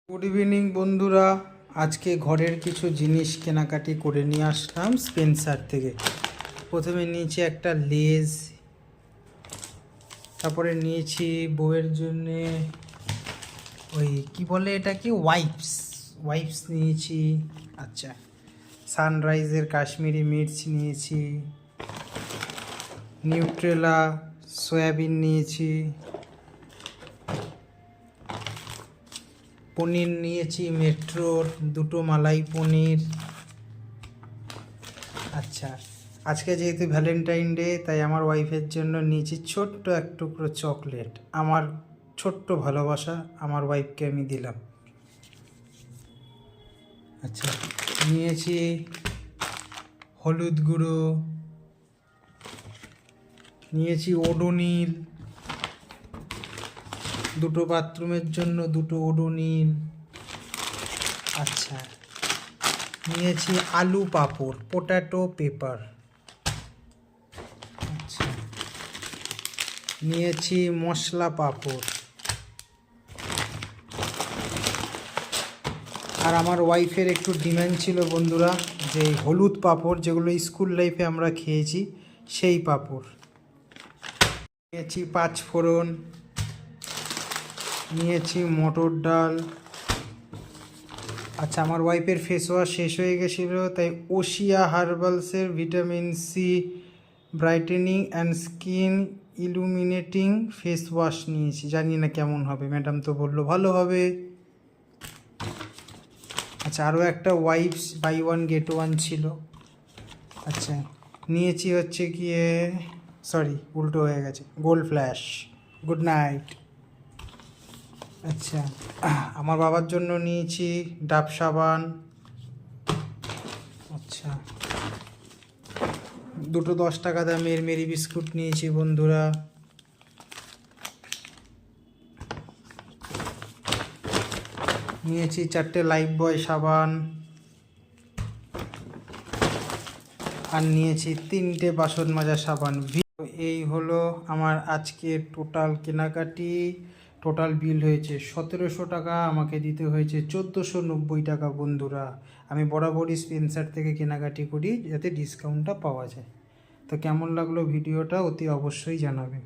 Good evening বন্ধুরা, আজকে ঘরের কিছু জিনিস কেনাকাটি করে নিয়ে আসলাম স্পেন্সার থেকে। প্রথমে নিয়েছি একটা লেজ, তারপরে নিয়েছি বউয়ের জন্যে ওই কি বলে এটাকে ওয়াইপস নিয়েছি। আচ্ছা, সানরাইজের কাশ্মীরি মির্চ নিয়েছি, নিউট্রেলা সয়াবিন নিয়েছি, পনির নিয়েছি মেট্রোর দুটো মালাই পনির। আচ্ছা, আজকে যেহেতু ভ্যালেন্টাইন ডে তাই আমার ওয়াইফের জন্য নিয়েছি ছোট্ট এক টুকরো চকলেট। আমার ছোট্ট ভালোবাসা আমার ওয়াইফকে আমি দিলাম। আচ্ছা, নিয়েছি হলুদ গুঁড়ো, নিয়েছি ওডোনিল, দুটো বাথরুমের জন্য দুটো ওডোনিল। আচ্ছা, নিয়েছি আলু পাঁপড়, পোট্যাটো পেপার। আচ্ছা, নিয়েছি মশলা পাঁপড়। আর আমার ওয়াইফের একটু ডিমান্ড ছিল বন্ধুরা, যে হলুদ পাঁপড় যেগুলো স্কুল লাইফে আমরা খেয়েছি সেই পাঁপড়। নিয়েছি পাঁচফোড়ন, নিয়েছি মটর ডাল। আচ্ছা, আমার ওয়াইফের ফেস ওয়াশ শেষ হয়ে গেছিলো তাই ওশিয়া হার্বালসের vitamin C brightening and skin illuminating face wash নিয়েছি। জানি না কেমন হবে, ম্যাডাম তো বললো ভালো হবে। আচ্ছা, আরও একটা wipes buy one get one ছিল। আচ্ছা, নিয়েছি হচ্ছে গিয়ে উল্টো হয়ে গেছে, গোল্ড ফ্ল্যাশ গুড নাইট। আচ্ছা, আমার বাবার জন্য নিয়েছি ডাব সাবান। আচ্ছা, দুটো 10 টাকা দামের মেরি বিস্কুট নিয়েছি বন্ধুরা। নিয়েছি 4টে লাইফ বয় সাবান, আর নিয়েছি 3টে বাসন মাজা সাবান। এই হলো আমার আজকের টোটাল কেনাকাটি। টোটাল বিল হয়েছে 1700 টাকা, আমাকে দিতে হয়েছে 1490 টাকা বন্ধুরা। আমি বরাবরই স্পেন্সার থেকে কেনাকাটি করি যাতে ডিসকাউন্টটা পাওয়া যায়। তো কেমন লাগলো ভিডিওটা অতি অবশ্যই জানাবেন।